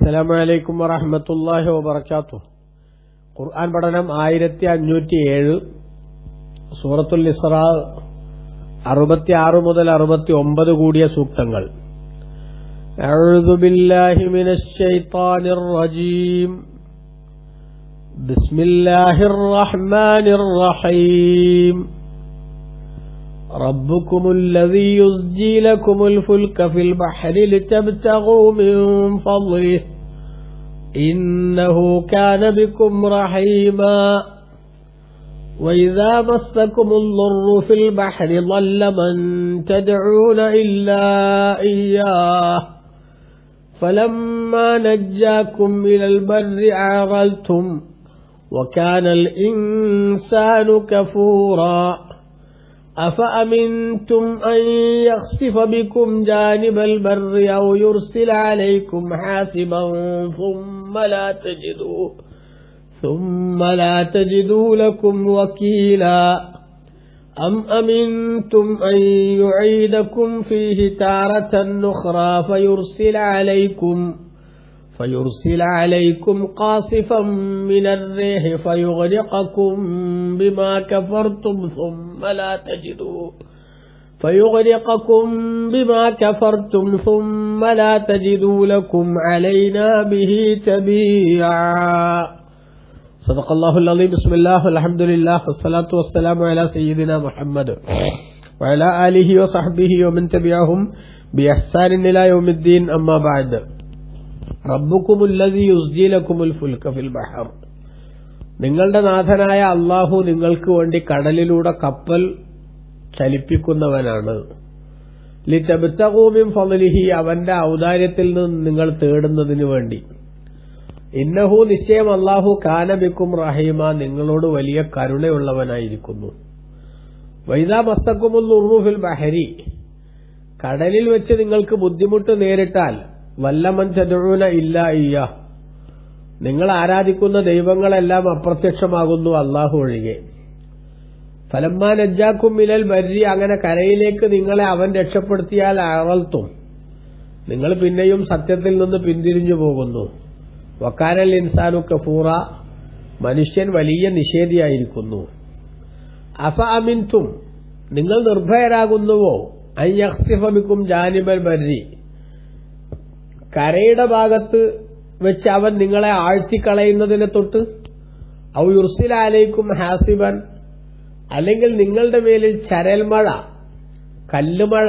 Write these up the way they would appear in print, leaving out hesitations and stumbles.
അസ്സലാമു അലൈക്കും വറഹ്മത്തുള്ളാഹി വബറകാതുഹു. ഖുർആൻ പഠനം 1507 സൂറത്തുൽ ഇസ്റാ 66 മുതൽ 69 കൂടിയ സൂക്തങ്ങൾ. അഊദു ബില്ലാഹി മിനശ് ശൈത്താനിർ റജീം. ബിസ്മില്ലാഹിർ റഹ്മാനിർ റഹീം. ربكم الذي يزجي لكم الفلك في البحر لتبتغوا من فضله إنه كان بكم رحيما وإذا مسكم الضر في البحر ضل من تدعون إلا إياه فلما نجاكم إلى البر أعرضتم وكان الإنسان كفورا أفأمنتم أن يخسف بكم جانب البر أو يرسل عليكم حاسبا ثم لا تجدوا لكم وكيلا أم أمنتم أن يعيدكم فيه تارة أخرى فيرسل عليكم قاصفا من الريح فيغرقكم بما كفرتم ثم لا تجدوا لكم علينا به تبيعا. صدق الله العظيم. بسم الله والحمد لله والصلاة والسلام على سيدنا محمد وعلى آله وصحبه ومن تبعهم بإحسان إلى يوم الدين. أما بعد. റബ്ബുക്കുമുല്ലദീ യുസ്ജീ ലക്കുമുൽ ഫുൽക ഫിൽ ബഹർ. നിങ്ങളുടെ നാഥനായ അല്ലാഹു നിങ്ങൾക്ക് വേണ്ടി കടലിലൂടെ കപ്പൽ ചലിപ്പിക്കുന്നവനാണ്. ലിതബ്തഗൂ മിൻ ഫളിഹി, അവന്റെ ഔദാര്യത്തിൽ നിന്ന് നിങ്ങൾ തേടുന്നതിന് വേണ്ടി. ഇന്നഹു, നിശ്ചയം അല്ലാഹു കാന ബിക്കും റഹീമ, നിങ്ങളോട് വലിയ കരുണയുള്ളവനായിരിക്കുന്നു. വൈദാ മസ്സക്കുമുൽ ദുർറു ഫിൽ ബഹരി, കടലിൽ വെച്ച് നിങ്ങൾക്ക് ബുദ്ധിമുട്ട് നേരിട്ടാൽ വല്ലമൻ തദഊന ഇല്ലാ ഇയ്യാ, നിങ്ങൾ ആരാധിക്കുന്ന ദൈവങ്ങളെല്ലാം അപ്രത്യക്ഷമാകുന്നു അല്ലാഹു ഒഴികെ. ഫലമ്മാ നജ്ജാക്കും മിനൽ ബർരി, അങ്ങനെ കരയിലേക്ക് നിങ്ങളെ അവൻ രക്ഷപ്പെടുത്തിയാൽ അഅറൽതും, നിങ്ങൾ പിന്നെയും സത്യത്തിൽ നിന്ന് പിന്തിരിഞ്ഞു പോകുന്നു. വകാനൽ ഇൻസാനു കഫൂറ, മനുഷ്യൻ വലിയ നിഷേധിയായിരിക്കുന്നു. അഫ അമിൻതും, നിങ്ങൾ നിർഭയരാകുന്നുവോ? അൻ യഖ്സിഫ ബിക്കും ജാനിബൽ ബർരി, കരയുടെ ഭാഗത്ത് വെച്ച് അവൻ നിങ്ങളെ ആഴ്ത്തിക്കളയുന്നതിനെ തൊട്ട്. ഔ യുർസില അലൈക്കും ഹാസിബൻ, അല്ലെങ്കിൽ നിങ്ങളുടെ മേലിൽ ചരൽമഴ, കല്ലുമഴ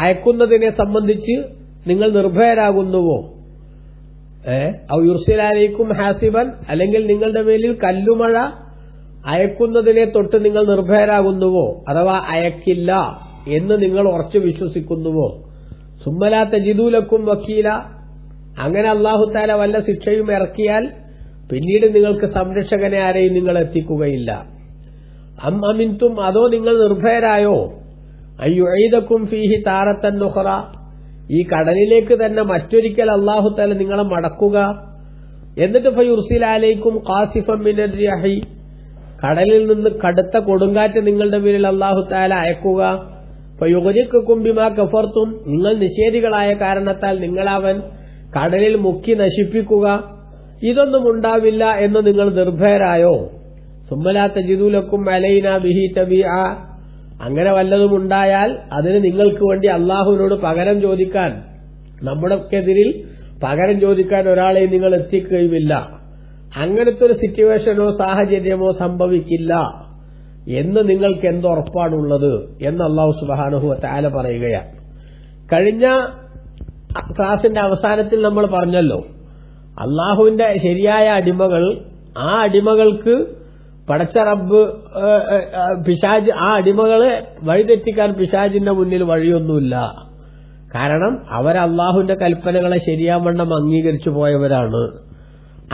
അയക്കുന്നതിനെ സംബന്ധിച്ച് നിങ്ങൾ നിർഭയരാകുന്നുവോ? ഔ യുർസില അലൈക്കും ഹാസിബൻ, അല്ലെങ്കിൽ നിങ്ങളുടെ മേലിൽ കല്ലുമഴ അയക്കുന്നതിനെ തൊട്ട് നിങ്ങൾ നിർഭയരാകുന്നുവോ, അഥവാ അയക്കില്ല എന്ന് നിങ്ങൾ ഉറച്ചു വിശ്വസിക്കുന്നുവോ? സുമ്മലാ തജിദൂ ലക്കും വക്കീല, അങ്ങനെ അല്ലാഹു തആല വല്ല ശിക്ഷയും ഇറക്കിയാൽ പിന്നീട് നിങ്ങൾക്ക് സംരക്ഷകനെ ആരെയും നിങ്ങൾ എത്തിക്കുകയില്ല. അം അമിൻതും, അതോ നിങ്ങൾ നിർഭയരായോ? അയ്യുഈദക്കും ഫീഹി താറത്തൻ ഉഖറ, ഈ കടലിലേക്ക് തന്നെ മറ്റൊരിക്കൽ അല്ലാഹു തആല നിങ്ങളെ മടക്കുക. എന്നിട്ട് ഫയുർസില അലൈക്കും ഖാസിഫൻ മിനർ റിഹി, കടലിൽ നിന്ന് കടുത്ത കൊടുങ്കാറ്റ് നിങ്ങളുടെ മേലിൽ അല്ലാഹു തആല അയക്കുക. ഫയുഗ്രിഖുക്കും ബിമാ കഫർതും, നിങ്ങൾ നിഷേധികളായ കാരണത്താൽ നിങ്ങളവൻ കടലിൽ മുക്കി നശിപ്പിക്കുക. ഇതൊന്നും ഉണ്ടാവില്ല എന്ന് നിങ്ങൾ നിർഭയരായോ? സുമ്മലാ തജിദൂ ലക്കും അലൈനാ ബിഹി തബീഅ, അങ്ങനെ വല്ലതും ഉണ്ടായാൽ അതിന് നിങ്ങൾക്ക് വേണ്ടി അല്ലാഹുവിനോട് പകരം ചോദിക്കാൻ, നമ്മുടെക്കെതിരിൽ പകരം ചോദിക്കാൻ ഒരാളെയും നിങ്ങൾ എത്തിക്കുകയുമില്ല. അങ്ങനത്തെ ഒരു സിറ്റുവേഷനോ സാഹചര്യമോ സംഭവിക്കില്ല എന്ന് നിങ്ങൾക്ക് എന്തുറപ്പാണുള്ളത് എന്ന് അല്ലാഹു സുബ്ഹാനഹു വ തആല പറയുകയാണ്. കഴിഞ്ഞ ക്ലാസിന്റെ അവസാനത്തിൽ നമ്മൾ പറഞ്ഞല്ലോ, അല്ലാഹുവിന്റെ ശരിയായ അടിമകൾ, ആ അടിമകൾക്ക് പടച്ച റബ്ബ് പിശാച്, ആ അടിമകളെ വഴിതെറ്റിക്കാൻ പിശാചിന്റെ മുന്നിൽ വഴിയൊന്നുമില്ല. കാരണം അവർ അല്ലാഹുവിന്റെ കൽപ്പനകളെ ശരിയാവണ്ണം അംഗീകരിച്ചു പോയവരാണ്.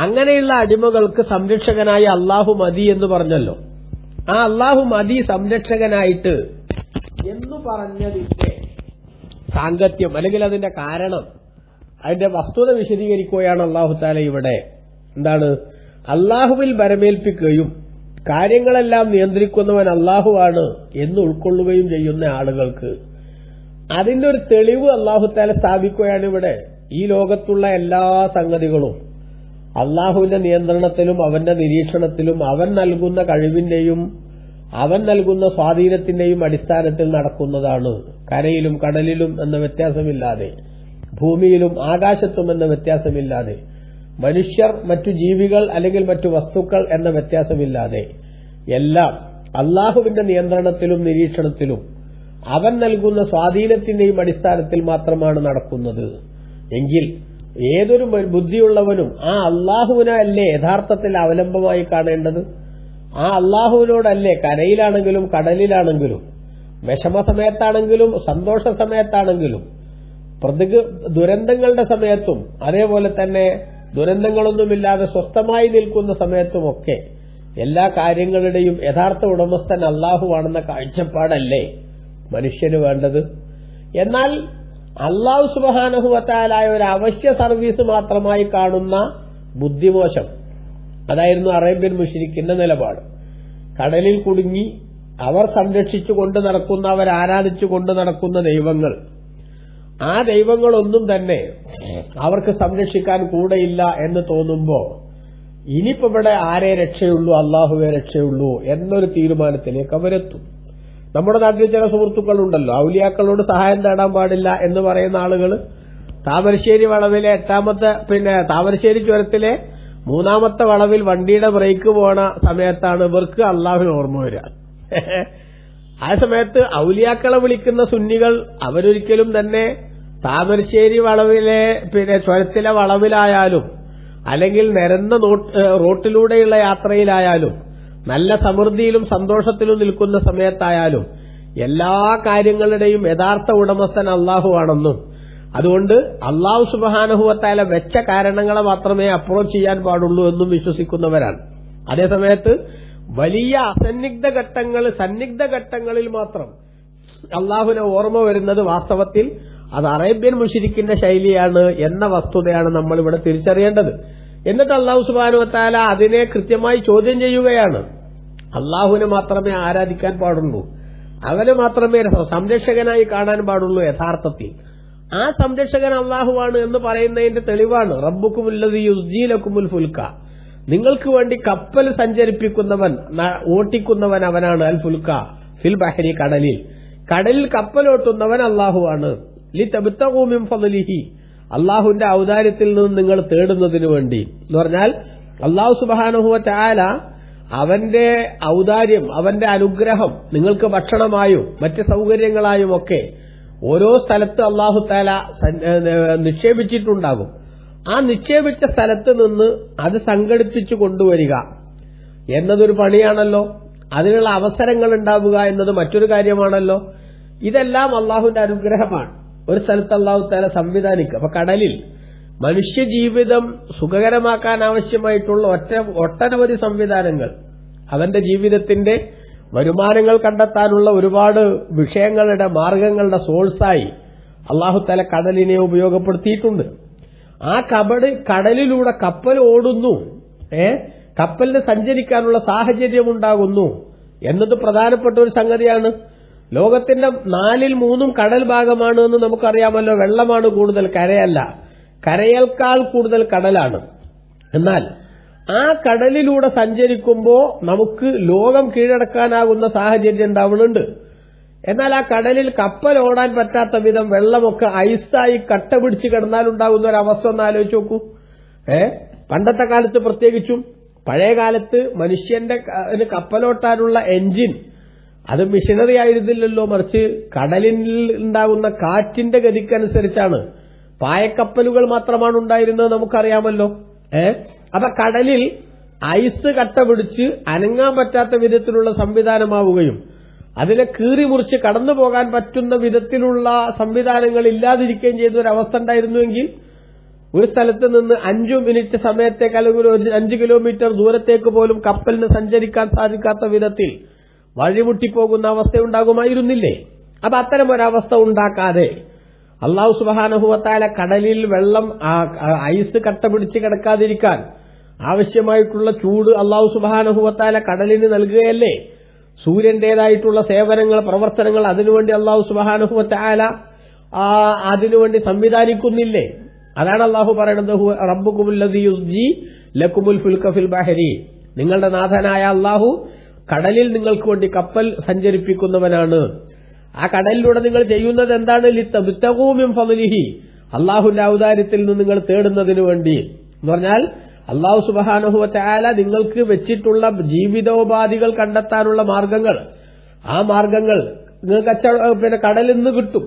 അങ്ങനെയുള്ള അടിമകൾക്ക് സംരക്ഷകനായി അല്ലാഹു മതി എന്ന് പറഞ്ഞല്ലോ. ആ അല്ലാഹു മതി സംരക്ഷകനായിട്ട് എന്ന് പറഞ്ഞതിന്റെ സാങ്കത്യം അല്ലെങ്കിൽ അതിന്റെ കാരണം, അതിന്റെ വസ്തുത വിശദീകരിക്കുകയാണ് അല്ലാഹു തആല ഇവിടെ. എന്താണ്? അല്ലാഹുവിൽ ബരമേൽപ്പിക്കുകയും കാര്യങ്ങളെല്ലാം നിയന്ത്രിക്കുന്നവൻ അല്ലാഹുവാണ് എന്ന് ഉൾക്കൊള്ളുകയും ചെയ്യുന്ന ആളുകൾക്ക് അതിന്റെ ഒരു തെളിവ് അല്ലാഹു തആല സ്ഥാപിക്കുകയാണ് ഇവിടെ. ഈ ലോകത്തുള്ള എല്ലാ സംഗതികളും അള്ളാഹുവിന്റെ നിയന്ത്രണത്തിലും അവന്റെ നിരീക്ഷണത്തിലും അവൻ നൽകുന്ന കഴിവിന്റെയും അവൻ നൽകുന്ന സ്വാധീനത്തിന്റെയും അടിസ്ഥാനത്തിൽ നടക്കുന്നതാണ്. കരയിലും കടലിലും എന്ന വ്യത്യാസമില്ലാതെ, ഭൂമിയിലും ആകാശത്തും എന്ന വ്യത്യാസമില്ലാതെ, മനുഷ്യർ, മറ്റു ജീവികൾ അല്ലെങ്കിൽ മറ്റു വസ്തുക്കൾ എന്ന വ്യത്യാസമില്ലാതെ എല്ലാം അള്ളാഹുവിന്റെ നിയന്ത്രണത്തിലും നിരീക്ഷണത്തിലും അവൻ നൽകുന്ന സ്വാധീനത്തിന്റെയും അടിസ്ഥാനത്തിൽ മാത്രമാണ് നടക്കുന്നത് എങ്കിൽ ഏതൊരു ബുദ്ധിയുള്ളവനും ആ അള്ളാഹുവിനല്ലേ യഥാർത്ഥത്തിൽ അവലംബമായി കാണേണ്ടത്? ആ അള്ളാഹുവിനോടല്ലേ കരയിലാണെങ്കിലും കടലിലാണെങ്കിലും വിഷമസമയത്താണെങ്കിലും സന്തോഷ സമയത്താണെങ്കിലും ദുരന്തങ്ങളുടെ സമയത്തും അതേപോലെ തന്നെ ദുരന്തങ്ങളൊന്നുമില്ലാതെ സ്വസ്ഥമായി നിൽക്കുന്ന സമയത്തുമൊക്കെ എല്ലാ കാര്യങ്ങളുടെയും യഥാർത്ഥ ഉടമസ്ഥൻ അള്ളാഹുവാണെന്ന കാഴ്ചപ്പാടല്ലേ മനുഷ്യന് വേണ്ടത്? എന്നാൽ അള്ളാഹു സുബ്ഹാനഹു വ തആലയെ ഒരു അവശ്യ സർവീസ് മാത്രമായി കാണുന്ന ബുദ്ധിമോശം, അതായിരുന്നു അറേബ്യൻ മുശ്രിക്കിന്റെ നിലപാട്. കടലിൽ കുടുങ്ങി അവർ സംരക്ഷിച്ചുകൊണ്ട് നടക്കുന്ന, അവർ ആരാധിച്ചുകൊണ്ട് നടക്കുന്ന ദൈവങ്ങൾ, ആ ദൈവങ്ങളൊന്നും തന്നെ അവർക്ക് സംരക്ഷിക്കാൻ കൂടെയില്ല എന്ന് തോന്നുമ്പോ ഇനിയിപ്പോ ഇവിടെ ആരെ രക്ഷയുള്ളൂ, അള്ളാഹുവെ രക്ഷയുള്ളൂ എന്നൊരു തീരുമാനത്തിലേക്ക് അവരെത്തും. നമ്മുടെ നാട്ടിൽ ചില സുഹൃത്തുക്കളുണ്ടല്ലോ, ഔലിയാക്കളോട് സഹായം തേടാൻ പാടില്ല എന്ന് പറയുന്ന ആളുകൾ താമരശ്ശേരി വളവിലെ താമരശ്ശേരി ചുരത്തിലെ 3ാമത്തെ വളവിൽ വണ്ടിയുടെ ബ്രേക്ക് പോണ സമയത്താണ് ഇവർക്ക് അള്ളാഹുവിന് ഓർമ്മ വരിക. ആ സമയത്ത് ഔലിയാക്കളെ വിളിക്കുന്ന സുന്നികൾ അവരൊരിക്കലും തന്നെ താമരശ്ശേരി വളവിലെ ചുരത്തിലെ വളവിലായാലും അല്ലെങ്കിൽ നിരന്ന റോട്ടിലൂടെയുള്ള യാത്രയിലായാലും നല്ല സമൃദ്ധിയിലും സന്തോഷത്തിലും നിൽക്കുന്ന സമയത്തായാലും എല്ലാ കാര്യങ്ങളുടെയും യഥാർത്ഥ ഉടമസ്ഥൻ അള്ളാഹുവാണെന്നും അതുകൊണ്ട് അള്ളാഹു സുബ്ഹാനഹു വ തആല വെച്ച കാരണങ്ങളെ മാത്രമേ അപ്രോച്ച് ചെയ്യാൻ പാടുള്ളൂ എന്നും വിശ്വസിക്കുന്നവരാണ്. അതേസമയത്ത് വലിയ സന്നിഗ്ധ ഘട്ടങ്ങളിൽ മാത്രം അള്ളാഹുവിനെ ഓർമ്മ വരുന്നത് വാസ്തവത്തിൽ അത് അറേബ്യൻ മുശ്രിക്കിന്റെ ശൈലിയാണ് എന്ന വസ്തുതയാണ് നമ്മൾ ഇവിടെ തിരിച്ചറിയേണ്ടത്. എന്നിട്ട് അള്ളാഹു സുബ്ഹാനഹു വ തആല അതിനെ കൃത്യമായി ചോദ്യം ചെയ്യുകയാണ്. അള്ളാഹുവിനെ മാത്രമേ ആരാധിക്കാൻ പാടുള്ളൂ, അവനെ മാത്രമേ സംരക്ഷകനായി കാണാൻ പാടുള്ളൂ. യഥാർത്ഥത്തിൽ ആ സംരക്ഷകൻ അള്ളാഹുവാണ് എന്ന് പറയുന്നതിന്റെ തെളിവാണ് റബ്ബുക്കുമുല്ലദീ യുസ്ജീലക്കുമുൽ ഫുൽക, നിങ്ങൾക്ക് വേണ്ടി കപ്പൽ സഞ്ചരിപ്പിക്കുന്നവൻ, ഓട്ടിക്കുന്നവൻ അവനാണ്. അൽ ഫുൽക ഫിൽ ബഹരി, കടലിൽ കപ്പലോട്ടുന്നവൻ അള്ളാഹുവാണ്. ലിതബ്തഗൂ മിൻ ഫളിഹി, അള്ളാഹുവിന്റെ ഔദാര്യത്തിൽ നിന്ന് നിങ്ങൾ തേടുന്നതിന് വേണ്ടി എന്ന് പറഞ്ഞാൽ അള്ളാഹു സുബ്ഹാനഹു വ തആല അവന്റെ ഔദാര്യം, അവന്റെ അനുഗ്രഹം നിങ്ങൾക്ക് ഭക്ഷണമായും മറ്റ് സൗകര്യങ്ങളായും ഒക്കെ ഓരോ സ്ഥലത്ത് അള്ളാഹു തആല നിക്ഷേപിച്ചിട്ടുണ്ടാകും. ആ നിക്ഷേപിച്ച സ്ഥലത്ത് നിന്ന് അത് സംഘടിപ്പിച്ചു കൊണ്ടുവരിക എന്നതൊരു പണിയാണല്ലോ. അതിനുള്ള അവസരങ്ങൾ ഉണ്ടാവുക എന്നത് മറ്റൊരു കാര്യമാണല്ലോ. ഇതെല്ലാം അള്ളാഹുവിന്റെ അനുഗ്രഹമാണ്. ഒരു സ്ഥലത്ത് അള്ളാഹു തആല സംവിധാനിക്കുക. അപ്പൊ കടലിൽ മനുഷ്യജീവിതം സുഖകരമാക്കാൻ ആവശ്യമായിട്ടുള്ള ഒട്ടനവധി സംവിധാനങ്ങൾ, അവന്റെ ജീവിതത്തിന്റെ വരുമാനങ്ങൾ കണ്ടെത്താനുള്ള ഒരുപാട് വിഷയങ്ങളുടെ മാർഗങ്ങളുടെ സോഴ്സായി അള്ളാഹു തആല കടലിനെ ഉപയോഗപ്പെടുത്തിയിട്ടുണ്ട്. ആ കടലിലൂടെ കപ്പൽ ഓടുന്നു, കപ്പലിന് സഞ്ചരിക്കാനുള്ള സാഹചര്യമുണ്ടാകുന്നു എന്നത് പ്രധാനപ്പെട്ട ഒരു സംഗതിയാണ്. ലോകത്തിന്റെ 4/3 കടൽ ഭാഗമാണ് എന്ന് നമുക്കറിയാമല്ലോ. വെള്ളമാണ് കൂടുതൽ, കരയല്ല. കരയേക്കാൾ കൂടുതൽ കടലാണ്. എന്നാൽ ആ കടലിലൂടെ സഞ്ചരിക്കുമ്പോൾ നമുക്ക് ലോകം കീഴടക്കാനാകുന്ന സാഹചര്യം ഉണ്ടാവുന്നുണ്ട്. എന്നാൽ ആ കടലിൽ കപ്പൽ ഓടാൻ പറ്റാത്ത വിധം വെള്ളമൊക്കെ ഐസായി കട്ട പിടിച്ച് കിടന്നാലുണ്ടാകുന്ന ഒരവസ്ഥ ഒന്ന് ആലോചിച്ച് നോക്കൂ. പണ്ടത്തെ കാലത്ത് പ്രത്യേകിച്ചും പഴയ കാലത്ത് മനുഷ്യന്റെ കപ്പലോട്ടാനുള്ള എഞ്ചിൻ അത് മിഷനറി ആയിരുന്നില്ലല്ലോ, മറിച്ച് കടലിൽ ഉണ്ടാകുന്ന കാറ്റിന്റെ ഗതിക്കനുസരിച്ചാണ്. പായക്കപ്പലുകൾ മാത്രമാണ് ഉണ്ടായിരുന്നത്, നമുക്കറിയാമല്ലോ. അപ്പൊ കടലിൽ ഐസ് കട്ട പിടിച്ച് അനങ്ങാൻ പറ്റാത്ത വിധത്തിലുള്ള സംവിധാനമാവുകയും അതിനെ കീറി മുറിച്ച് കടന്നു പോകാൻ പറ്റുന്ന വിധത്തിലുള്ള സംവിധാനങ്ങൾ ഇല്ലാതിരിക്കുകയും ചെയ്ത ഒരവസ്ഥ ഉണ്ടായിരുന്നുവെങ്കിൽ ഒരു സ്ഥലത്ത് നിന്ന് 5 മിനിറ്റ് സമയത്തേക്ക് അല്ലെങ്കിൽ 5 കിലോമീറ്റർ ദൂരത്തേക്ക് പോലും കപ്പലിന് സഞ്ചരിക്കാൻ സാധിക്കാത്ത വിധത്തിൽ വഴിമുട്ടിപ്പോകുന്ന അവസ്ഥയുണ്ടാകുമായിരുന്നില്ലേ? അപ്പൊ അത്തരം ഒരവസ്ഥ ഉണ്ടാക്കാതെ അള്ളാഹു സുബ്ഹാനഹു വ തആല കടലിൽ വെള്ളം ഐസ് കട്ട പിടിച്ച് കിടക്കാതിരിക്കാൻ ആവശ്യമായിട്ടുള്ള ചൂട് അള്ളാഹു സുബ്ഹാനഹു വ തആല കടലിന് നൽകുകയല്ലേ? സൂര്യന്റേതായിട്ടുള്ള സേവനങ്ങൾ, പ്രവർത്തനങ്ങൾ അതിനുവേണ്ടി അള്ളാഹു സുബ്ഹാനഹു വ തആല അതിനുവേണ്ടി സംവിധാനിക്കുന്നില്ലേ? അതാണ് അള്ളാഹു പറയുന്നത്, റബ്ബുകുമുല്ലദീ യുസ്ജി ലക്കുമുൽ ഫുൽക ഫിൽ ബഹരി, നിങ്ങളുടെ നാഥനായ അള്ളാഹു കടലിൽ നിങ്ങൾക്ക് വേണ്ടി കപ്പൽ സഞ്ചരിപ്പിക്കുന്നവനാണ്. ആ കടലിലൂടെ നിങ്ങൾ ചെയ്യുന്നത് എന്താണ്? ലിതബ്തഗൂ മിൻ ഫളിഹി, അള്ളാഹുവിന്റെ ഔദാര്യത്തിൽ നിന്ന് നിങ്ങൾ തേടുന്നതിനു വേണ്ടി എന്ന് പറഞ്ഞാൽ അള്ളാഹു സുബ്ഹാനഹു വ തആല നിങ്ങൾക്ക് വെച്ചിട്ടുള്ള ജീവിതോപാധികൾ കണ്ടെത്താനുള്ള മാർഗങ്ങൾ, ആ മാർഗങ്ങൾ നിങ്ങൾക്ക് കടലിൽ നിന്ന് കിട്ടും.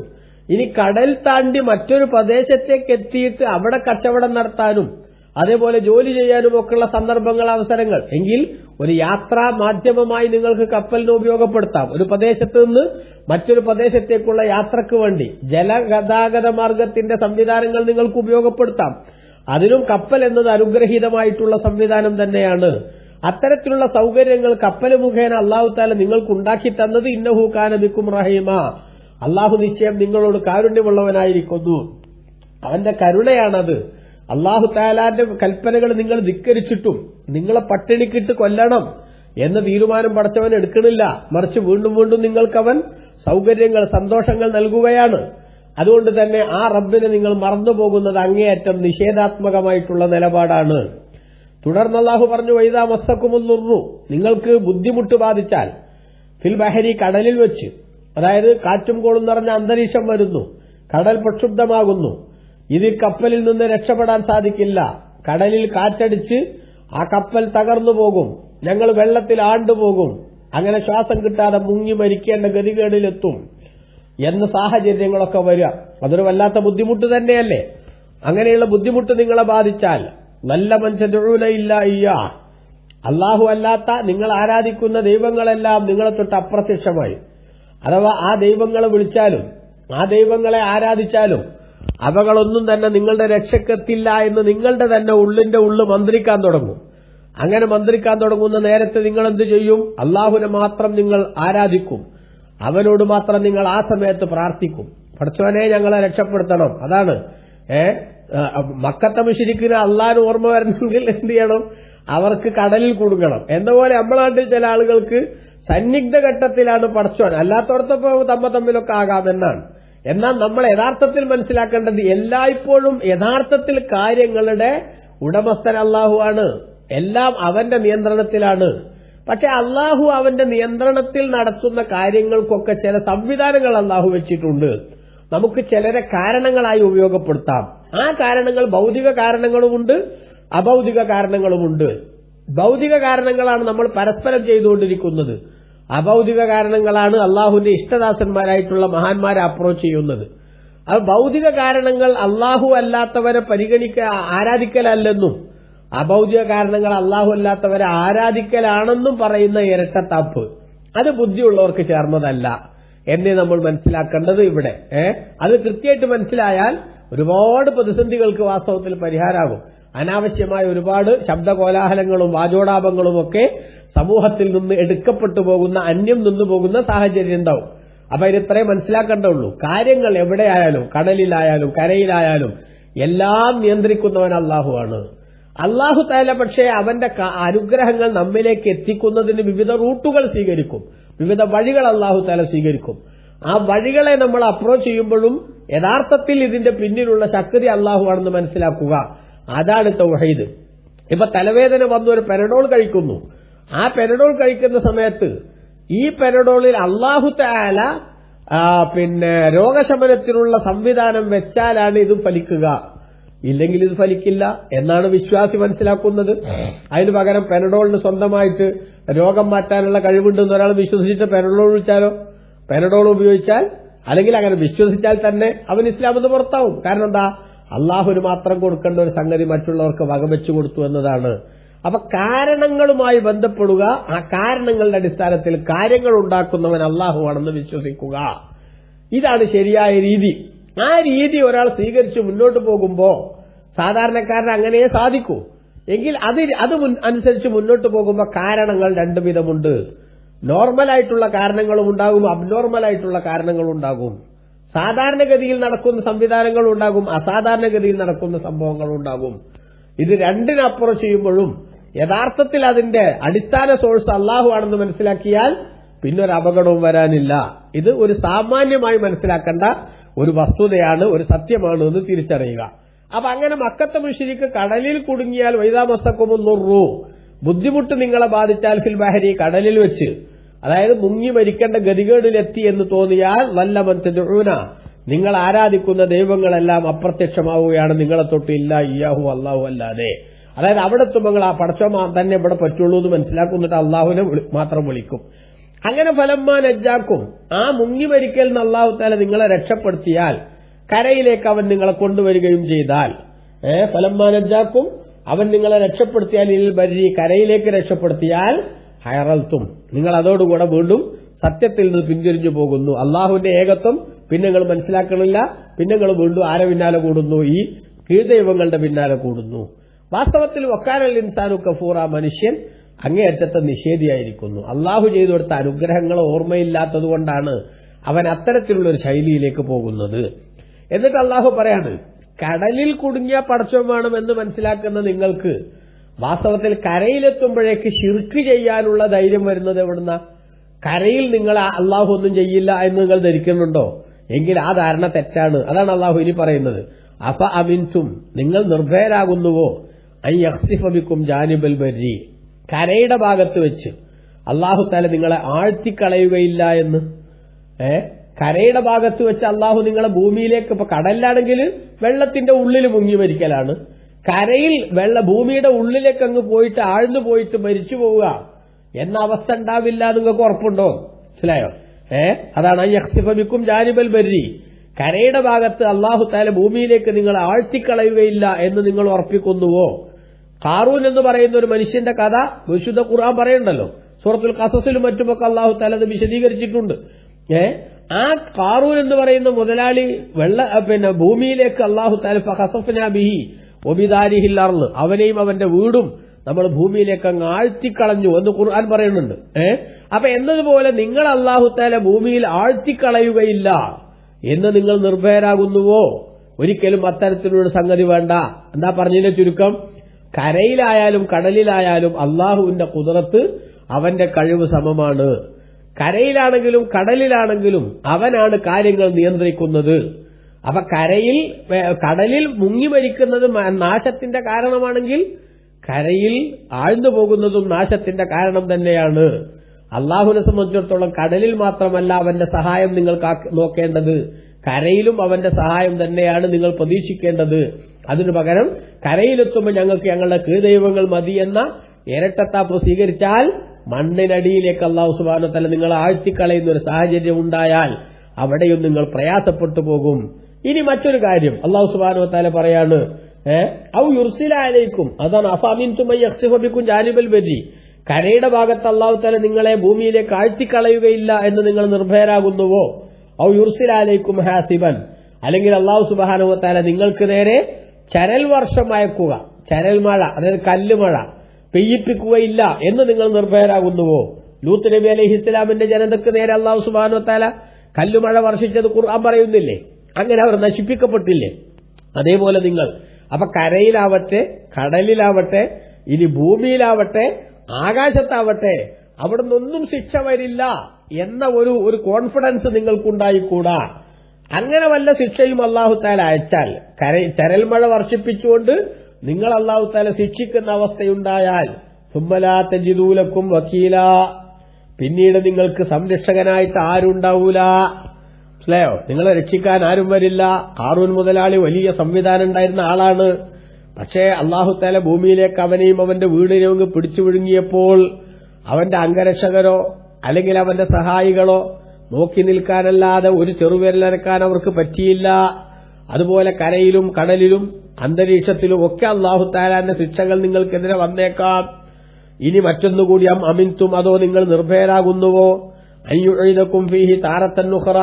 ഇനി കടൽ താണ്ടി മറ്റൊരു പ്രദേശത്തേക്ക് എത്തിയിട്ട് അവിടെ കച്ചവടം നടത്താനും അതേപോലെ ജോലി ചെയ്യാനും ഒക്കെയുള്ള സന്ദർഭങ്ങൾ, അവസരങ്ങൾ എങ്കിൽ ഒരു യാത്രാ മാധ്യമമായി നിങ്ങൾക്ക് കപ്പലിനെ ഉപയോഗപ്പെടുത്താം. ഒരു പ്രദേശത്ത് നിന്ന് മറ്റൊരു പ്രദേശത്തേക്കുള്ള യാത്രക്ക് വേണ്ടി ജലഗതാഗത മാർഗത്തിന്റെ സംവിധാനങ്ങൾ നിങ്ങൾക്ക് ഉപയോഗപ്പെടുത്താം. അതിനും കപ്പൽ എന്നത് അനുഗ്രഹീതമായിട്ടുള്ള സംവിധാനം തന്നെയാണ്. അത്തരത്തിലുള്ള സൗകര്യങ്ങൾ കപ്പൽ മുഖേന അല്ലാഹു തആല നിങ്ങൾക്ക് ഉണ്ടാക്കി തന്നത് ഇന്നഹു കാന ബിക്കും റഹീമ, അല്ലാഹു നിശ്ചയം നിങ്ങളോട് കാരുണ്യമുള്ളവനായിരിക്കുന്നു, അവന്റെ കരുണയാണത്. അല്ലാഹു തആലാന്റെ കൽപ്പനകൾ നിങ്ങൾ ധിക്കരിച്ചിട്ടും നിങ്ങളെ പട്ടിണിക്കിട്ട് കൊല്ലണം എന്ന തീരുമാനം പടച്ചവൻ എടുക്കണില്ല, മറിച്ച് വീണ്ടും വീണ്ടും നിങ്ങൾക്കവൻ സൗകര്യങ്ങൾ, സന്തോഷങ്ങൾ നൽകുകയാണ്. അതുകൊണ്ട് തന്നെ ആ റബ്ബിനെ നിങ്ങൾ മറന്നുപോകുന്നത് അങ്ങേയറ്റം നിഷേധാത്മകമായിട്ടുള്ള നിലപാടാണ്. തുടർന്ന് അല്ലാഹു പറഞ്ഞു, വൈദാ മസ്സക്കുമുന്നുറു, നിങ്ങൾക്ക് ബുദ്ധിമുട്ട് ബാധിച്ചാൽ, ഫിൽ ബഹരി, കടലിൽ വെച്ച്, അതായത് കാറ്റും കോളും നിറഞ്ഞ അന്തരീക്ഷം വരുന്നു, കടൽ പ്രക്ഷുബ്ധമാകുന്നു, ഇതിൽ കപ്പലിൽ നിന്ന് രക്ഷപ്പെടാൻ സാധിക്കില്ല, കടലിൽ കാറ്റടിച്ച് ആ കപ്പൽ തകർന്നു പോകും, ഞങ്ങൾ വെള്ളത്തിൽ ആണ്ടുപോകും, അങ്ങനെ ശ്വാസം കിട്ടാതെ മുങ്ങി മരിക്കേണ്ട ഗതികേടിലെത്തും എന്ന സാഹചര്യങ്ങളൊക്കെ വരിക, അതൊരു വല്ലാത്ത ബുദ്ധിമുട്ട് തന്നെയല്ലേ. അങ്ങനെയുള്ള ബുദ്ധിമുട്ട് നിങ്ങളെ ബാധിച്ചാൽ, നല്ല മൻതദഊന ഇയ്യാ, അല്ലാഹു അല്ലാത്ത നിങ്ങൾ ആരാധിക്കുന്ന ദൈവങ്ങളെല്ലാം നിങ്ങളെ തൊട്ട് അപ്രത്യക്ഷമായി, അഥവാ ആ ദൈവങ്ങളെ വിളിച്ചാലും ആ ദൈവങ്ങളെ ആരാധിച്ചാലും അവകളൊന്നും തന്നെ നിങ്ങളുടെ രക്ഷക്കെത്തില്ല എന്ന് നിങ്ങളുടെ തന്നെ ഉള്ളിന്റെ ഉള്ളു മന്ത്രിക്കാൻ തുടങ്ങും. അങ്ങനെ മന്ത്രിക്കാൻ തുടങ്ങുന്ന നേരത്തെ നിങ്ങൾ എന്ത് ചെയ്യും? അല്ലാഹുവിനെ മാത്രം നിങ്ങൾ ആരാധിക്കും, അവനോട് മാത്രം നിങ്ങൾ ആ സമയത്ത് പ്രാർത്ഥിക്കും, പടച്ചവനെ ഞങ്ങളെ രക്ഷപ്പെടുത്തണം. അതാണ് മക്കത്തെ മുശ്രിക്കിന് അള്ളാഹിന് ഓർമ്മ വരണമെങ്കിൽ എന്ത് ചെയ്യണം? അവർക്ക് കടലിൽ കുടുങ്ങണം. എന്നപോലെ നമ്മളെ നാട്ടിൽ ചില ആളുകൾക്ക് സന്നിഗ്ധ ഘട്ടത്തിലാണ് പടച്ചോൻ, അല്ലാത്തടത്തപ്പോ തമ്മിലൊക്കെ ആകാമെന്നാണ്. എന്നാൽ നമ്മൾ യഥാർത്ഥത്തിൽ മനസ്സിലാക്കേണ്ടത് എല്ലായ്പ്പോഴും യഥാർത്ഥത്തിൽ കാര്യങ്ങളുടെ ഉടമസ്ഥൻ അള്ളാഹുവാണ്, എല്ലാം അവന്റെ നിയന്ത്രണത്തിലാണ്. പക്ഷെ അള്ളാഹു അവന്റെ നിയന്ത്രണത്തിൽ നടത്തുന്ന കാര്യങ്ങൾക്കൊക്കെ ചില സംവിധാനങ്ങൾ അള്ളാഹു വെച്ചിട്ടുണ്ട്. നമുക്ക് ചിലരെ കാരണങ്ങളായി ഉപയോഗപ്പെടുത്താം. ആ കാരണങ്ങൾ ഭൗതിക കാരണങ്ങളുമുണ്ട്, അഭൗതിക കാരണങ്ങളുമുണ്ട്. ഭൗതിക കാരണങ്ങളാണ് നമ്മൾ പരസ്പരം ചെയ്തുകൊണ്ടിരിക്കുന്നത്, അഭൗതിക കാരണങ്ങളാണ് അള്ളാഹുവിന്റെ ഇഷ്ടദാസന്മാരായിട്ടുള്ള മഹാന്മാരെ അപ്രോച്ച് ചെയ്യുന്നത്. അത് ഭൗതിക കാരണങ്ങൾ അള്ളാഹു അല്ലാത്തവരെ ആരാധിക്കലല്ലെന്നും അഭൗതിക കാരണങ്ങൾ അള്ളാഹു അല്ലാത്തവരെ ആരാധിക്കലാണെന്നും പറയുന്ന ഇരട്ടത്താപ്പ്, അത് ബുദ്ധിയുള്ളവർക്ക് ചേർന്നതല്ല എന്നേ നമ്മൾ മനസ്സിലാക്കേണ്ടത് ഇവിടെ. അത് കൃത്യമായിട്ട് മനസ്സിലായാൽ ഒരുപാട് പ്രതിസന്ധികൾക്ക് വാസ്തവത്തിൽ പരിഹാരമാകും. അനാവശ്യമായ ഒരുപാട് ശബ്ദകോലാഹലങ്ങളും വാചോടാപങ്ങളും ഒക്കെ സമൂഹത്തിൽ നിന്ന് എടുക്കപ്പെട്ടു പോകുന്ന, അന്യം നിന്നു പോകുന്ന സാഹചര്യം ഉണ്ടാവും. അപ്പൊ ഇതിത്രേ മനസ്സിലാക്കേണ്ടുള്ളൂ. കാര്യങ്ങൾ എവിടെയായാലും, കടലിലായാലും കരയിലായാലും എല്ലാം നിയന്ത്രിക്കുന്നവൻ അള്ളാഹുവാണ്. അള്ളാഹു തആല പക്ഷേ അവന്റെ അനുഗ്രഹങ്ങൾ നമ്മിലേക്ക് എത്തിക്കുന്നതിന് വിവിധ റൂട്ടുകൾ സ്വീകരിക്കും, വിവിധ വഴികൾ അള്ളാഹു തആല സ്വീകരിക്കും. ആ വഴികളെ നമ്മൾ അപ്രോച്ച് ചെയ്യുമ്പോഴും യഥാർത്ഥത്തിൽ ഇതിന്റെ പിന്നിലുള്ള ശക്തി അള്ളാഹുവാണെന്ന് മനസ്സിലാക്കുക. അതാണ് തൗഹീദ്. ഇപ്പൊ തലവേദന വന്ന് ഒരു പെനഡോൾ കഴിക്കുന്നു, ആ പെനഡോൾ കഴിക്കുന്ന സമയത്ത് ഈ പെനഡോളിൽ അള്ളാഹു തആല രോഗശമനത്തിനുള്ള സംവിധാനം വെച്ചാലാണ് ഇത് ഫലിക്കുക, ഇല്ലെങ്കിൽ ഇത് ഫലിക്കില്ല എന്നാണ് വിശ്വാസി മനസ്സിലാക്കുന്നത്. അതിന് പകരം പെനഡോളിന് സ്വന്തമായിട്ട് രോഗം മാറ്റാനുള്ള കഴിവുണ്ടെന്ന് ഒരാൾ വിശ്വസിച്ചിട്ട് പെനഡോൾ വിളിച്ചാലോ, പെനഡോൾ ഉപയോഗിച്ചാൽ, അല്ലെങ്കിൽ അങ്ങനെ വിശ്വസിച്ചാൽ തന്നെ അവൻ ഇസ്ലാമെന്ന് പുറത്താവും. കാരണം എന്താ? അള്ളാഹുവിന് മാത്രം കൊടുക്കേണ്ട ഒരു സംഗതി മറ്റുള്ളവർക്ക് വകവെച്ചു കൊടുത്തു എന്നതാണ്. അപ്പൊ കാരണങ്ങളുമായി ബന്ധപ്പെടുക, ആ കാരണങ്ങളുടെ അടിസ്ഥാനത്തിൽ കാര്യങ്ങൾ ഉണ്ടാക്കുന്നവൻ അള്ളാഹുവാണെന്ന് വിശ്വസിക്കുക, ഇതാണ് ശരിയായ രീതി. ആ രീതി ഒരാൾ സ്വീകരിച്ച് മുന്നോട്ട് പോകുമ്പോ സാധാരണക്കാരന് അങ്ങനെ സാധിക്കൂ. എങ്കിൽ അത് അനുസരിച്ച് മുന്നോട്ട് പോകുമ്പോൾ കാരണങ്ങൾ രണ്ടു വിധമുണ്ട്. നോർമലായിട്ടുള്ള കാരണങ്ങളും ഉണ്ടാകും, അബ്നോർമലായിട്ടുള്ള കാരണങ്ങളും ഉണ്ടാകും. സാധാരണഗതിയിൽ നടക്കുന്ന സംവിധാനങ്ങളും ഉണ്ടാകും, അസാധാരണഗതിയിൽ നടക്കുന്ന സംഭവങ്ങളും ഉണ്ടാകും. ഇത് രണ്ടിനപ്പുറം ചെയ്യുമ്പോഴും യഥാർത്ഥത്തിൽ അതിന്റെ അടിസ്ഥാന സോഴ്സ് അള്ളാഹു ആണെന്ന് മനസ്സിലാക്കിയാൽ പിന്നൊരു അപകടവും വരാനില്ല. ഇത് ഒരു സാമാന്യമായി മനസ്സിലാക്കേണ്ട ഒരു വസ്തുതയാണ്, ഒരു സത്യമാണ് എന്ന് തിരിച്ചറിയുക. അപ്പൊ അങ്ങനെ മക്കത്തെ മുശ്രിക്ക് കടലിൽ കുടുങ്ങിയാൽ വൈദാമസക്കുമുന്നുറു, ബുദ്ധിമുട്ട് നിങ്ങളെ ബാധിച്ചാൽ ഫിൽ ബഹരി, കടലിൽ വെച്ച്, അതായത് മുങ്ങി മരിക്കേണ്ട ഗതികേടിലെത്തി എന്ന് തോന്നിയാൽ വല്ലമൻ തദ്ഉന, നിങ്ങൾ ആരാധിക്കുന്ന ദൈവങ്ങളെല്ലാം അപ്രത്യക്ഷമാവുകയാണ് നിങ്ങളെ തൊട്ട്, ഇല്ല ഇയ്യാഹു, അല്ലാഹു അല്ലാതെ. അതായത് അവിടെ എത്തുമ്പോൾ ആ പടച്ചോ തന്നെ ഇവിടെ പറ്റുള്ളൂ എന്ന് മനസ്സിലാക്കുന്നിട്ട് അള്ളാഹുവിനെ മാത്രം വിളിക്കും. അങ്ങനെ ഫലമ്മാ നജ്ജാക്കും, ആ മുങ്ങി മരിക്കൽ നിന്ന് അള്ളാഹു തആല നിങ്ങളെ രക്ഷപ്പെടുത്തിയാൽ, കരയിലേക്ക് അവൻ നിങ്ങളെ കൊണ്ടുവരികയും ചെയ്താൽ, ഫലമ്മാ നജ്ജാക്കും, അവൻ നിങ്ങളെ രക്ഷപ്പെടുത്തിയാൽ, ഇൽ ബരി, കരയിലേക്ക് രക്ഷപ്പെടുത്തിയാൽ, ഹയറൽത്തും, നിങ്ങൾ അതോടുകൂടെ വീണ്ടും സത്യത്തിൽ നിന്ന് പിന്തിരിഞ്ഞു പോകുന്നു. അള്ളാഹുവിന്റെ ഏകത്വം പിന്നെ നിങ്ങൾ മനസ്സിലാക്കണില്ല, പിന്നെ നിങ്ങൾ വീണ്ടും ആരെ പിന്നാലെ കൂടുന്നു? ഈ കീഴ്ദൈവങ്ങളുടെ പിന്നാലെ കൂടുന്നു. വാസ്തവത്തിൽ വക്കാനൽ ഇൻസാനു കഫൂറ, മനുഷ്യൻ അങ്ങേയറ്റത്തെ നിഷേധിയായിരിക്കുന്നു. അള്ളാഹു ചെയ്തു കൊടുത്ത അനുഗ്രഹങ്ങൾ ഓർമ്മയില്ലാത്തതുകൊണ്ടാണ് അവൻ അത്തരത്തിലുള്ള ഒരു ശൈലിയിലേക്ക് പോകുന്നത്. എന്നിട്ട് അള്ളാഹു പറയാണ്, കടലിൽ കുടുങ്ങിയ പടച്ചോൻ വേണം എന്ന് മനസ്സിലാക്കുന്ന നിങ്ങൾക്ക് വാസ്തവത്തിൽ കരയിലെത്തുമ്പോഴേക്ക് ശിർക്ക് ചെയ്യാനുള്ള ധൈര്യം വരുന്നത് എവിടുന്ന? കരയിൽ നിങ്ങൾ അള്ളാഹു ഒന്നും ചെയ്യില്ല എന്ന് നിങ്ങൾ ധരിക്കുന്നുണ്ടോ? എങ്കിൽ ആ ധാരണ തെറ്റാണ്. അതാണ് അള്ളാഹു ഇനി പറയുന്നത്, അഫ അമിൻതും, നിങ്ങൾ നിർഭയരാകുന്നുവോ, അൻ യഖ്സിഫ ബിക്കും ജാനിബൽ ബരി, കരയുടെ ഭാഗത്ത് വെച്ച് അള്ളാഹു തആല നിങ്ങളെ ആഴ്ത്തിക്കളയുകയില്ല എന്ന്. കരയുടെ ഭാഗത്ത് വെച്ച് അള്ളാഹു നിങ്ങളെ ഭൂമിയിലേക്ക്, ഇപ്പൊ കടലിലാണെങ്കിൽ വെള്ളത്തിന്റെ ഉള്ളിൽ മുങ്ങി മരിക്കലാണ്, കരയിൽ ഭൂമിയുടെ ഉള്ളിലേക്ക് അങ്ങ് പോയിട്ട് ആഴ്ന്നു പോയിട്ട് മരിച്ചു പോവുക എന്ന അവസ്ഥ ഉണ്ടാവില്ല. നിങ്ങൾക്ക് ഉറപ്പുണ്ടോ? മനസ്സിലായോ? അതാണ് യഖ്സിഫ ബിക്കും ജാനിബൽ ബരി, കരയുടെ ഭാഗത്ത് അള്ളാഹു തആല ഭൂമിയിലേക്ക് നിങ്ങളെ ആഴ്ത്തിക്കളയുകയില്ല എന്ന് നിങ്ങൾ ഉറപ്പിക്കുന്നുവോ? ഖാറൂൻ എന്ന് പറയുന്ന ഒരു മനുഷ്യന്റെ കഥ വിശുദ്ധ ഖുർആൻ പറയുന്നുണ്ടല്ലോ, സൂറത്തുൽ ഖസസിലും മറ്റുമൊക്കെ അള്ളാഹു തആല അത് വിശദീകരിച്ചിട്ടുണ്ട്. ആ ഖാറൂൻ എന്ന് പറയുന്ന മുതലാളി ഭൂമിയിലേക്ക് അള്ളാഹു തആല ഫഖസഫ്നാ ബിഹി വബിദാരിഹിൽ അർള്, അവനെയും അവന്റെ വീടും നമ്മൾ ഭൂമിയിലേക്ക് അങ്ങ് ആഴ്ത്തിക്കളഞ്ഞു എന്ന് ഖുർആൻ പറയുന്നുണ്ട്. അപ്പൊ എന്നതുപോലെ നിങ്ങൾ അള്ളാഹു തആല ഭൂമിയിൽ ആഴ്ത്തിക്കളയുകയില്ല എന്ന് നിങ്ങൾ നിർഭയരാകുന്നുവോ? ഒരിക്കലും അത്തരത്തിലുള്ള സംഗതി വേണ്ട. എന്താ പറഞ്ഞതിന്റെ ചുരുക്കം? കരയിലായാലും കടലിലായാലും അള്ളാഹുവിന്റെ ഖുദ്റത്ത്, അവന്റെ കഴിവ് സമമാണ്. കരയിലാണെങ്കിലും കടലിലാണെങ്കിലും അവനാണ് കാര്യങ്ങൾ നിയന്ത്രിക്കുന്നത്. അപ്പൊ കടലിൽ മുങ്ങി മരിക്കുന്നത് നാശത്തിന്റെ കാരണമാണെങ്കിൽ കരയിൽ ആഴ്ന്നു പോകുന്നതും നാശത്തിന്റെ കാരണം തന്നെയാണ്. അള്ളാഹുവിനെ സംബന്ധിച്ചിടത്തോളം കടലിൽ മാത്രമല്ല അവന്റെ സഹായം നിങ്ങൾ നോക്കേണ്ടത്, കരയിലും അവന്റെ സഹായം തന്നെയാണ് നിങ്ങൾ പ്രതീക്ഷിക്കേണ്ടത്. അതിനു പകരം കരയിലെത്തുമ്പോൾ ഞങ്ങൾക്ക് ഞങ്ങളുടെ കീഴ്ദൈവങ്ങൾ മതി എന്ന ഇരട്ടത്താപ്പ് സ്വീകരിച്ചാൽ മണ്ണിനടിയിലേക്ക് അള്ളാഹു സുബ്ഹാനഹു വ തആല നിങ്ങളെ ആഴ്ത്തിക്കളയുന്ന ഒരു സാഹചര്യം ഉണ്ടായാൽ അവിടെയും നിങ്ങൾ പ്രയാസപ്പെട്ടു പോകും. ഇനി മറ്റൊരു കാര്യം അള്ളാഹു സുബ്ഹാനഹു വ തആല പറയാണ്, ഔ യുർസില അലൈക്കും, അതാണ് അഫഅമിൻതും അൻ യഖ്സിഫ ബിക്കും ജാനിബൽ ബരി, കരയുടെ ഭാഗത്ത് അള്ളാഹു തആല നിങ്ങളെ ഭൂമിയിലേക്ക് ആഴ്ത്തിക്കളയുകയില്ല എന്ന് നിങ്ങൾ നിർഭയരാകുന്നുവോ? ഔ യുർസില അലൈക്കും ഹാസിബൻ, അല്ലെങ്കിൽ അള്ളാഹു സുബ്ഹാനഹു വ തആല നിങ്ങൾക്ക് നേരെ ചരൽ വർഷം അയക്കുക, ചരൽ മഴ, അതായത് കല്ലുമഴ പെയ്യിപ്പിക്കുകയില്ല എന്ന് നിങ്ങൾ നിർഭയരാകുന്നുവോ? ലൂത്ത് നബി അലൈഹിസ്സലാമിന്റെ ജനതയ്ക്ക് നേരെ അള്ളാഹു സുബ്ഹാനഹു വ തആല കല്ലുമഴ വർഷിച്ചത് ഖുർആൻ പറയുന്നില്ലേ? അങ്ങനെ അവർ നശിപ്പിക്കപ്പെട്ടില്ലേ? അതേപോലെ നിങ്ങൾ അപ്പൊ കരയിലാവട്ടെ കടലിലാവട്ടെ ഇനി ഭൂമിയിലാവട്ടെ ആകാശത്താവട്ടെ അവിടെ നിന്നൊന്നും ശിക്ഷ വരില്ല എന്ന ഒരു കോൺഫിഡൻസ് നിങ്ങൾക്കുണ്ടായിക്കൂടാ. അങ്ങനെ വല്ല ശിക്ഷയും അള്ളാഹു തആല അയച്ചാൽ, ചരൽമഴ വർഷിപ്പിച്ചുകൊണ്ട് നിങ്ങൾ അള്ളാഹു തആല ശിക്ഷിക്കുന്ന അവസ്ഥയുണ്ടായാൽ, സുമ്മലാ തജിദൂ ലക്കും വക്കീല, പിന്നീട് നിങ്ങൾക്ക് സംരക്ഷകനായിട്ട് ആരുണ്ടാവൂല. മനസ്സിലായോ? നിങ്ങളെ രക്ഷിക്കാൻ ആരും വരില്ല. ഖാറൂൻ മുതലാളി വലിയ സംവിധാനം ഉണ്ടായിരുന്ന ആളാണ്. പക്ഷേ അള്ളാഹു തആല ഭൂമിയിലേക്ക് അവനെയും അവന്റെ വീടിനെയും പിടിച്ചു വിഴുങ്ങിയപ്പോൾ അവന്റെ അംഗരക്ഷകരോ അല്ലെങ്കിൽ അവന്റെ സഹായികളോ നോക്കി നിൽക്കാനല്ലാതെ ഒരു ചെറുവിരലനക്കാൻ അവർക്ക് പറ്റിയില്ല. അതുപോലെ കരയിലും കടലിലും അന്തരീക്ഷത്തിലും ഒക്കെ അള്ളാഹു തആലാന്റെ ശിക്ഷകൾ നിങ്ങൾക്കെതിരെ വന്നേക്കാം. ഇനി മറ്റൊന്നുകൂടി, അമിൻതും, അതോ നിങ്ങൾ നിർഭയരാകുന്നുവോ, അയ്യുഈദകും ഫീഹി താറത്തൻ ഉഖറ,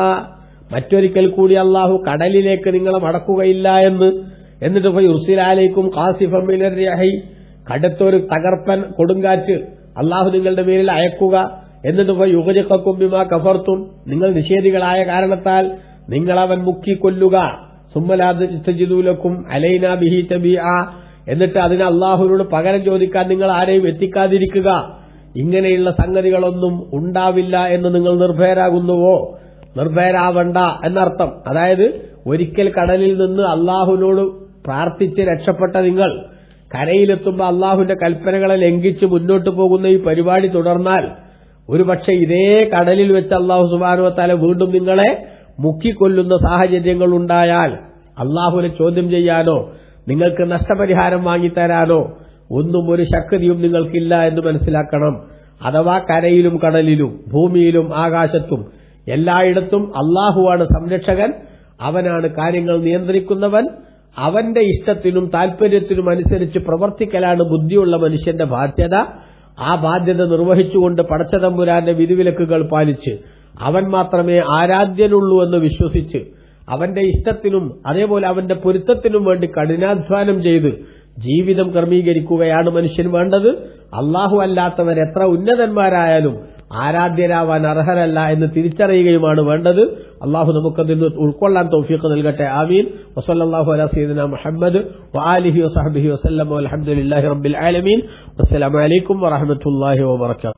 മറ്റൊരിക്കൽ കൂടി അള്ളാഹു കടലിലേക്ക് നിങ്ങളെ മടക്കുകയില്ല എന്ന്. എന്നിട്ട് യുർസില അലൈക്കും ഖാസിഫൻ മിനർ റിഹി, കടുത്തൊരു തകർപ്പൻ കൊടുങ്കാറ്റ് അള്ളാഹു നിങ്ങളുടെ മേലിൽ അയക്കുക. എന്നിട്ട് യുഗ്രിഖക്കും ബിമാ കഫർത്തും, നിങ്ങൾ നിഷേധികളായ കാരണത്താൽ നിങ്ങളവൻ മുക്കിക്കൊല്ലുക. സുമ്മലാ തജിദൂ ലക്കും അലൈനാ ബിഹി തബീഅ, എന്നിട്ട് അതിന് അള്ളാഹുവിനോട് പകരം ചോദിക്കാൻ നിങ്ങൾ ആരെയും എത്തിക്കാതിരിക്കുക. ഇങ്ങനെയുള്ള സംഗതികളൊന്നും ഉണ്ടാവില്ല എന്ന് നിങ്ങൾ നിർഭയരാകുന്നുവോ? നിർഭയരാവണ്ട എന്നർത്ഥം. അതായത് ഒരിക്കൽ കടലിൽ നിന്ന് അള്ളാഹുവിനോട് പ്രാർത്ഥിച്ച് രക്ഷപ്പെട്ട നിങ്ങൾ കരയിലെത്തുമ്പോൾ അള്ളാഹുവിന്റെ കൽപ്പനകളെ ലംഘിച്ച് മുന്നോട്ട് പോകുന്ന ഈ പരിപാടി തുടർന്നാൽ ഒരുപക്ഷെ ഇതേ കടലിൽ വെച്ച് അള്ളാഹു സുബ്ഹാനഹു വ തആല വീണ്ടും നിങ്ങളെ മുക്കിക്കൊല്ലുന്ന സാഹചര്യങ്ങൾ ഉണ്ടായാൽ അള്ളാഹുവിനെ ചോദ്യം ചെയ്യാനോ നിങ്ങൾക്ക് നഷ്ടപരിഹാരം വാങ്ങിത്തരാനോ ഒന്നും ഒരു ശക്തിയും നിങ്ങൾക്കില്ല എന്ന് മനസ്സിലാക്കണം. അഥവാ കരയിലും കടലിലും ഭൂമിയിലും ആകാശത്തും എല്ലായിടത്തും അള്ളാഹുവാണ് സംരക്ഷകൻ. അവനാണ് കാര്യങ്ങൾ നിയന്ത്രിക്കുന്നവൻ. അവന്റെ ഇഷ്ടത്തിനും താൽപര്യത്തിനും അനുസരിച്ച് പ്രവർത്തിക്കലാണ് ബുദ്ധിയുള്ള മനുഷ്യന്റെ ബാധ്യത. ആ ബാധ്യത നിർവഹിച്ചുകൊണ്ട് പടച്ചതമ്പുരാന്റെ വിധിവിലക്കുകൾ പാലിച്ച് അവൻ മാത്രമേ ആരാധ്യനുള്ളൂ എന്ന് വിശ്വസിച്ച് അവന്റെ ഇഷ്ടത്തിനും അതേപോലെ അവന്റെ പൊരുത്തത്തിനും വേണ്ടി കഠിനാധ്വാനം ചെയ്ത് ജീവിതം ക്രമീകരിക്കുകയാണ് മനുഷ്യൻ വേണ്ടത്. അള്ളാഹു അല്ലാത്തവർ എത്ര ഉന്നതന്മാരായാലും ആരാധ്യരാവാൻ അർഹരല്ല എന്ന് തിരിച്ചറിയുകയുമാണ് വേണ്ടത്. അള്ളാഹു നമുക്കതിന് ഉൾക്കൊള്ളാൻ തൗഫീഖ് നൽകട്ടെ. ആമീൻ. വസല്ലല്ലാഹു അലാ സയ്യിദിനാ മുഹമ്മദ് വആലിഹി വസഹ്ബിഹി വസല്ലം വൽഹംദുലില്ലാഹി റബ്ബിൽ ആലമീൻ. വസ്സലാമു അലൈക്കും വറഹ്മത്തുള്ളാഹി വബറകാതുഹു.